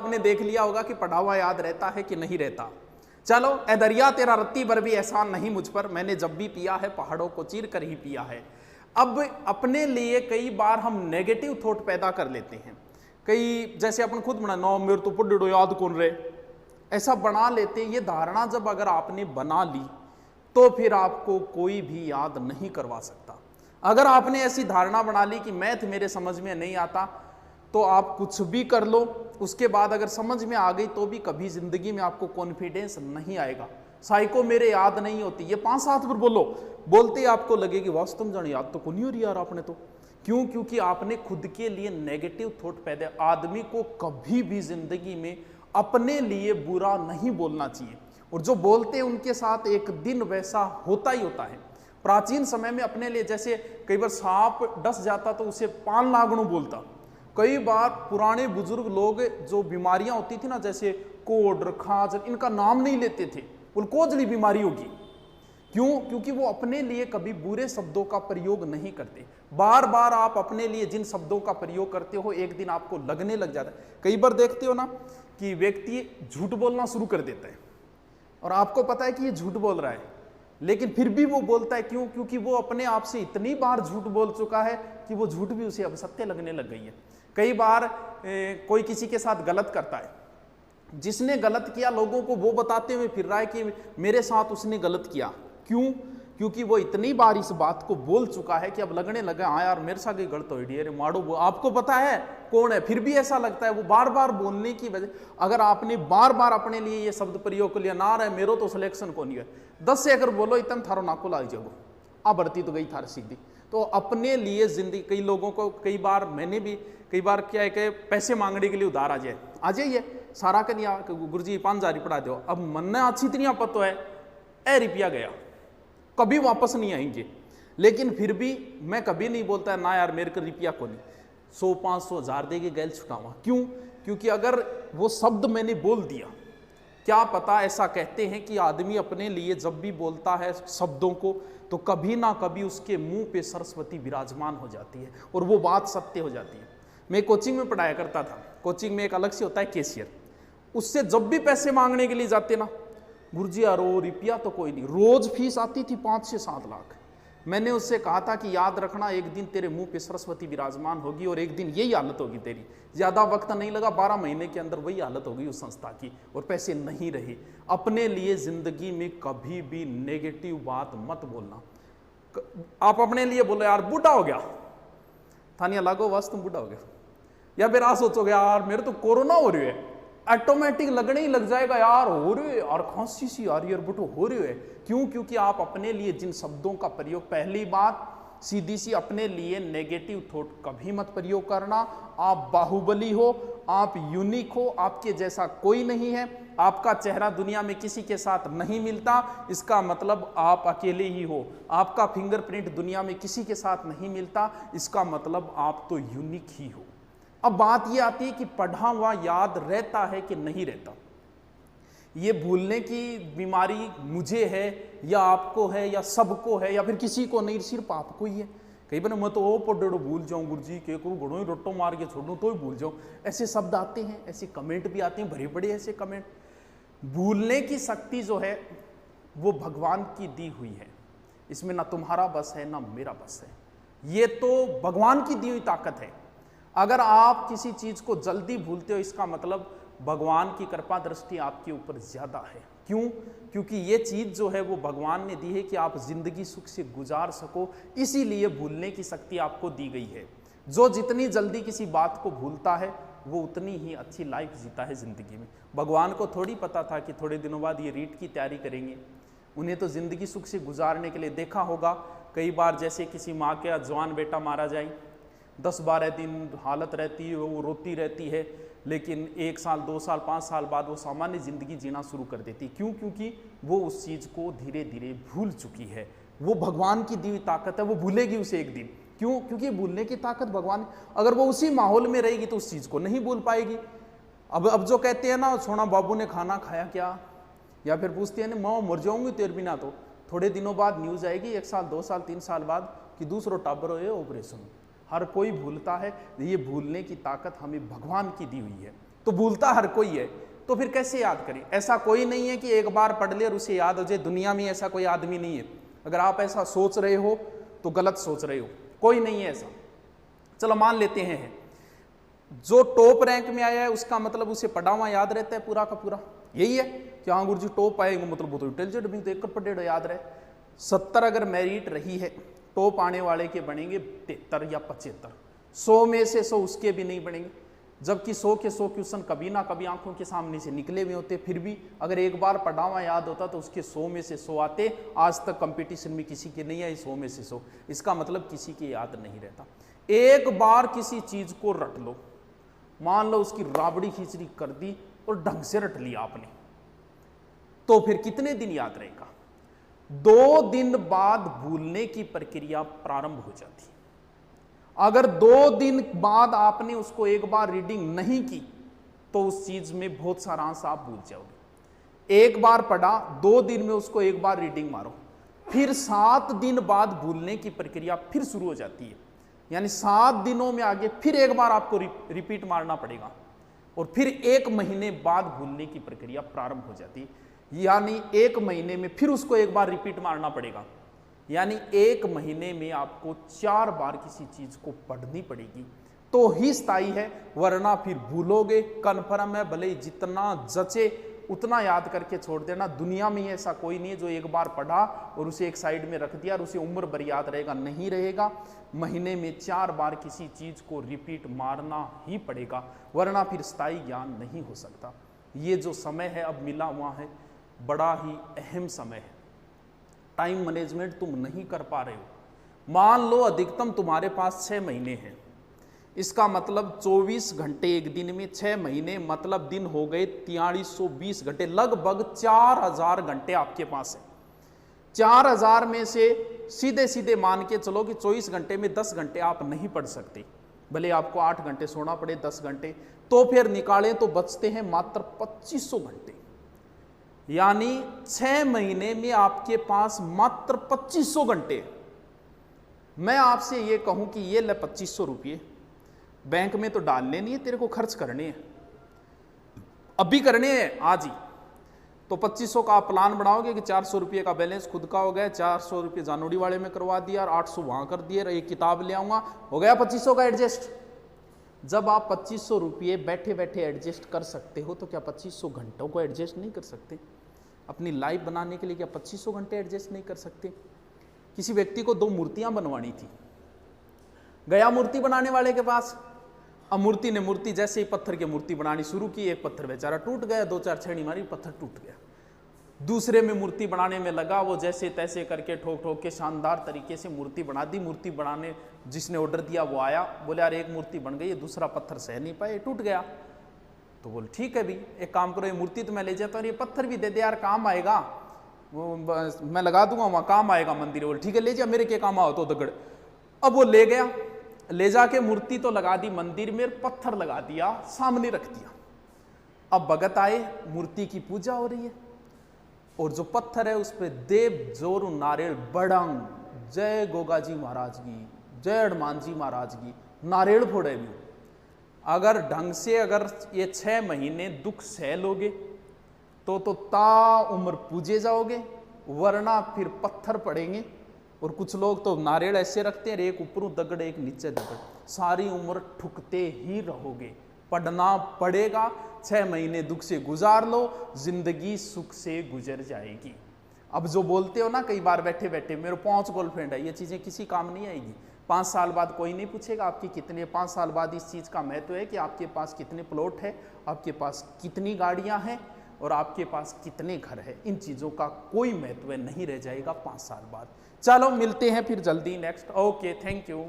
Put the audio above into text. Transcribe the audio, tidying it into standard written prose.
आपने देख लिया होगा कि पढ़ा हुआ याद रहता है कि नहीं रहता। चलो ए दरिया तेरा रत्ती भर भी एहसान नहीं मुझ पर, मैंने जब भी पिया है पहाड़ों को चीर कर ही पिया है। अब अपने लिए कई बार हम नेगेटिव थॉट पैदा कर लेते हैं, कई जैसे अपन खुद बना नो मेरे तो पढ़ो याद कौन रहे, ऐसा बना लेते हैं। ये धारणा जब अगर आपने बना ली तो फिर आपको कोई भी याद नहीं करवा सकता। अगर आपने ऐसी धारणा बना ली कि मैथ मेरे समझ में नहीं आता तो आप कुछ भी कर लो, उसके बाद अगर समझ में आ गई तो भी कभी जिंदगी में आपको कॉन्फिडेंस नहीं आएगा। साइको मेरे याद नहीं होती, ये 5-7 बार बोलो, बोलते ही आपको लगेगी वास्तव में जाने याद तो कौन ही हो रही यार आपने तो। क्यों? क्योंकि आपने खुद के लिए नेगेटिव थॉट पैदा। आदमी को कभी भी जिंदगी में अपने लिए बुरा नहीं बोलना चाहिए, और जो बोलते हैं उनके साथ एक दिन वैसा होता ही होता है। प्राचीन समय में अपने लिए जैसे कई बार सांप डस जाता तो उसे 5 नागणों बोलता। कई बार पुराने बुजुर्ग लोग जो बीमारियां होती थी ना, जैसे कोढ़ खाज, इनका नाम नहीं लेते थे, बोल कोजली बीमारी होगी। क्यों? क्योंकि वो अपने लिए कभी बुरे शब्दों का प्रयोग नहीं करते। बार बार आप अपने लिए जिन शब्दों का प्रयोग करते हो एक दिन आपको लगने लग जाता है। कई बार देखते हो ना कि व्यक्ति झूठ बोलना शुरू कर देता है और आपको पता है कि ये झूठ बोल रहा है, लेकिन फिर भी वो बोलता है। क्यों? क्योंकि वो अपने आप से इतनी बार झूठ बोल चुका है कि वो झूठ भी उसे अब सत्य लगने लग गई है। कई बार कोई किसी के साथ गलत करता है, जिसने गलत किया लोगों को वो बताते हुए फिर रहा है कि मेरे साथ उसने गलत किया। क्यों? क्योंकि वो इतनी बार इस बात को बोल चुका है कि अब लगने लगा हाँ यार मेरे साथ ही गलत हो रही है, मारो। आपको पता है कौन है, फिर भी ऐसा लगता है। वो बार बार बोलने की वजह, अगर आपने बार बार अपने लिए ये शब्द प्रयोग कर लिया ना रहे मेरो तो सिलेक्शन को नहीं है, 10 से अगर बोलो इतना थारो नाको लाई जाओ, आ बढ़ती तो गई थार सीधी। तो अपने लिए जिंदगी, कई लोगों को कई बार मैंने भी कई बार क्या है कि पैसे मांगने के लिए उधार आ जाइए सारा कर दिया, गुरु जी 5,000 पढ़ा दो। अब मन ने अच्छी इतनी पतो है ए रुपया गया कभी वापस नहीं आएंगे, लेकिन फिर भी मैं कभी नहीं बोलता है ना यार मेरे को रुपया को नहीं, 100 500 1000 देके गैल छुटावा। क्यों? क्योंकि अगर वो शब्द मैंने बोल दिया, क्या पता ऐसा कहते हैं कि आदमी अपने लिए जब भी बोलता है शब्दों को तो कभी ना कभी उसके मुंह पे सरस्वती विराजमान हो जाती है और वो बात सत्य हो जाती है। मैं कोचिंग में पढ़ाया करता था, कोचिंग में एक अलग से होता है कैशियर, उससे जब भी पैसे मांगने के लिए जाते ना, गुरुजी यार रुपया तो कोई नहीं, रोज फीस आती थी 5 से 7 लाख। मैंने उससे कहा था कि याद रखना एक दिन तेरे मुंह पे सरस्वती विराजमान होगी और एक दिन यही हालत होगी तेरी। ज्यादा वक्त नहीं लगा, 12 महीने के अंदर वही हालत होगी उस संस्था की और पैसे नहीं रहे। अपने लिए जिंदगी में कभी भी नेगेटिव बात मत बोलना। आप अपने लिए बोलो यार बूढ़ा हो गया, थानिया लागो बस तुम बूढ़ा हो गया, या फिर आप सोचोगे यार मेरे तो कोरोना हो रही है, ऑटोमेटिक लगने ही लग जाएगा यार हो रही है और खांसी सी आ रही है बटो हो रही है। क्यों? क्योंकि आप अपने लिए जिन शब्दों का प्रयोग, पहली बात सीधी सी अपने लिए नेगेटिव थॉट कभी मत प्रयोग करना। आप बाहुबली हो, आप यूनिक हो, आपके जैसा कोई नहीं है, आपका चेहरा दुनिया में किसी के साथ नहीं मिलता, इसका मतलब आप अकेले ही हो। आपका फिंगरप्रिंट दुनिया में किसी के साथ नहीं मिलता, इसका मतलब आप तो यूनिक ही हो। अब बात यह आती है कि पढ़ा हुआ याद रहता है कि नहीं रहता। ये भूलने की बीमारी मुझे है या आपको है या सबको है या फिर किसी को नहीं, सिर्फ आपको ही है। कई बार मैं तो वो पढ़ो भूल जाऊं गुरुजी के करूँ घड़ों ही रोटो मार के छोड़ दूं तो ही भूल जाऊं, ऐसे शब्द आते हैं, ऐसे कमेंट भी आते हैं, बड़े बड़े ऐसे कमेंट। भूलने की शक्ति जो है वो भगवान की दी हुई है, इसमें ना तुम्हारा बस है ना मेरा बस है, ये तो भगवान की दी हुई ताकत है। अगर आप किसी चीज को जल्दी भूलते हो इसका मतलब भगवान की कृपा दृष्टि आपके ऊपर ज्यादा है। क्यों? क्योंकि ये चीज जो है वो भगवान ने दी है कि आप जिंदगी सुख से गुजार सको, इसीलिए भूलने की शक्ति आपको दी गई है। जो जितनी जल्दी किसी बात को भूलता है वो उतनी ही अच्छी लाइफ जीता है जिंदगी में। भगवान को थोड़ी पता था कि थोड़े दिनों बाद ये रीट की तैयारी करेंगे, उन्हें तो जिंदगी सुख से गुजारने के लिए देखा होगा कई बार जैसे किसी माँ का जवान बेटा मारा जाए, 10-12 दिन हालत रहती है, वो रोती रहती है, लेकिन 1 साल 2 साल 5 साल बाद वो सामान्य जिंदगी जीना शुरू कर देती। क्यों? क्योंकि वो उस चीज़ को धीरे धीरे भूल चुकी है। वो भगवान की दी हुई ताकत है, वो भूलेगी उसे एक दिन। क्यों? क्योंकि भूलने की ताकत भगवान, अगर वो उसी माहौल में रहेगी तो उस चीज़ को नहीं भूल पाएगी। अब जो कहते हैं ना सोना बाबू ने खाना खाया क्या, या फिर पूछते हैं ना माँ मर जाऊंगी तेरे बिना, तो थोड़े दिनों बाद न्यूज़ आएगी 1 साल 2 साल 3 साल बाद कि दूसरों टाबर हो ऑपरेशन। हर कोई भूलता है, ये भूलने की ताकत हमें भगवान की दी हुई है। तो भूलता हर कोई है, तो फिर कैसे याद करें? ऐसा कोई नहीं है कि एक बार पढ़ ले और उसे याद हो जाए, दुनिया में ऐसा कोई आदमी नहीं है। अगर आप ऐसा सोच रहे हो तो गलत सोच रहे हो, कोई नहीं है ऐसा। चलो मान लेते हैं जो टॉप रैंक में आया है उसका मतलब उसे पढ़ा हुआ याद रहता है पूरा का पूरा, यही है कि हाँ गुरु जी टॉप आएगा मतलब वो तो इंटेलिजेंट भी, तो एक पढ़ेगा याद रहे। 70 अगर मेरिट रही है, टॉप आने वाले के बनेंगे 73 या 75, 100 में से 100 उसके भी नहीं बनेंगे, जबकि 100 के 100 क्वेश्चन कभी ना कभी आंखों के सामने से निकले हुए होते। फिर भी अगर एक बार पढ़ा हुआ याद होता तो उसके 100 में से 100 आते। आज तक कंपटीशन में किसी के नहीं आई 100 में से 100, इसका मतलब किसी के याद नहीं रहता। एक बार किसी चीज को रट लो, मान लो उसकी राबड़ी खिचड़ी कर दी और ढंग से रट लिया आपने, तो फिर कितने दिन याद रहेगा? 2 दिन बाद भूलने की प्रक्रिया प्रारंभ हो जाती है। अगर 2 दिन बाद आपने उसको एक बार रीडिंग नहीं की तो उस चीज में बहुत सारा अंश आप भूल जाओगे। एक बार पढ़ा, 2 दिन में उसको एक बार रीडिंग मारो, फिर 7 दिन बाद भूलने की प्रक्रिया फिर शुरू हो जाती है। यानी 7 दिनों में आगे फिर एक बार आपको रिपीट मारना पड़ेगा और फिर 1 महीने बाद भूलने की प्रक्रिया प्रारंभ हो जाती है। यानी 1 महीने में फिर उसको एक बार रिपीट मारना पड़ेगा। यानी 1 महीने में आपको 4 बार किसी चीज को पढ़नी पड़ेगी तो ही स्थायी है, वरना फिर भूलोगे। कन्फर्म है, भले जितना जचे उतना याद करके छोड़ देना। दुनिया में ऐसा कोई नहीं है जो एक बार पढ़ा और उसे एक साइड में रख दिया और उसे उम्र भर याद रहेगा, नहीं रहेगा। महीने में 4 बार किसी चीज को रिपीट मारना ही पड़ेगा, वरना फिर स्थायी ज्ञान नहीं हो सकता। ये जो समय है अब मिला हुआ है, बड़ा ही अहम समय है। टाइम मैनेजमेंट तुम नहीं कर पा रहे हो। मान लो अधिकतम तुम्हारे पास 6 महीने हैं, इसका मतलब 24 घंटे एक दिन में, 6 महीने मतलब दिन हो गए 4320 घंटे, लगभग 4000 घंटे आपके पास है। 4000 में से सीधे सीधे मान के चलो कि 24 घंटे में 10 घंटे आप नहीं पढ़ सकते, भले आपको 8 घंटे सोना पड़े, 10 घंटे, तो फिर निकालें तो बचते हैं मात्र 2500 घंटे। यानी 6 महीने में आपके पास मात्र 2500 घंटे। मैं आपसे ये कहूं कि ये ले 2500 रुपये बैंक में तो डालने नहीं है, तेरे को खर्च करने हैं, अभी करने हैं आज ही। तो 2500 का आप प्लान बनाओगे कि 400 रुपये का बैलेंस खुद का हो गया, 400 रुपये जानोड़ी वाले में करवा दिया और 800 वहां कर दिए, एक किताब ले आऊंगा, हो गया 2500 का एडजस्ट। जब आप 2500 रुपये बैठे बैठे एडजस्ट कर सकते हो तो क्या 2500 घंटों को एडजस्ट नहीं कर सकते? अपनी लाइफ बनाने के लिए क्या 2500 घंटे एडजस्ट नहीं कर सकते? किसी व्यक्ति को 2 मूर्तियां बनवानी थी, गया मूर्ति बनाने वाले के पास। अब मूर्ति ने मूर्ति जैसे ही पत्थर की मूर्ति बनानी शुरू की, एक पत्थर बेचारा टूट गया, 2-4 छेड़ी मारी, पत्थर टूट गया। दूसरे में मूर्ति बनाने में लगा, वो जैसे तैसे करके ठोक ठोक के शानदार तरीके से मूर्ति बना दी। मूर्ति बनाने जिसने ऑर्डर दिया वो आया, बोले यार एक मूर्ति बन गई, दूसरा पत्थर सह नहीं पाए, टूट गया। तो बोले ठीक है भी, एक काम करो, ये मूर्ति तो मैं ले जाता हूँ, ये पत्थर भी दे दे यार, काम आएगा, वो मैं लगा दूंगा वहाँ, काम आएगा मंदिर। बोले ठीक है ले जा, मेरे के काम आओ तो दगड़। अब वो ले गया, ले जाके मूर्ति तो लगा दी मंदिर में, पत्थर लगा दिया सामने रख दिया। अब भगत आए, मूर्ति की पूजा हो रही है और जो पत्थर है उस पर देव जोर नारियल बड़ंग, जय गोगा जी महाराज की, जय हनुमान जी महाराज की, नारियल फोड़े भी। अगर ढंग से अगर ये 6 महीने दुख सह लोगे तो ता उम्र पूजे जाओगे, वरना फिर पत्थर पड़ेंगे। और कुछ लोग तो नारियल ऐसे रखते हैं, एक ऊपर दगड़ एक नीचे दगड़, सारी उम्र ठुकते ही रहोगे। पढ़ना पड़ेगा, 6 महीने दुख से गुजार लो, जिंदगी सुख से गुजर जाएगी। अब जो बोलते हो ना कई बार बैठे बैठे मेरे 5 गर्लफ्रेंड है, ये चीजें किसी काम नहीं आएगी। 5 साल बाद कोई नहीं पूछेगा आपकी कितने, 5 साल बाद इस चीज का महत्व है कि आपके पास कितने प्लॉट है, आपके पास कितनी गाड़ियां हैं और आपके पास कितने घर है। इन चीजों का कोई महत्व नहीं रह जाएगा 5 साल बाद। चलो मिलते हैं फिर जल्दी नेक्स्ट। Okay, thank you.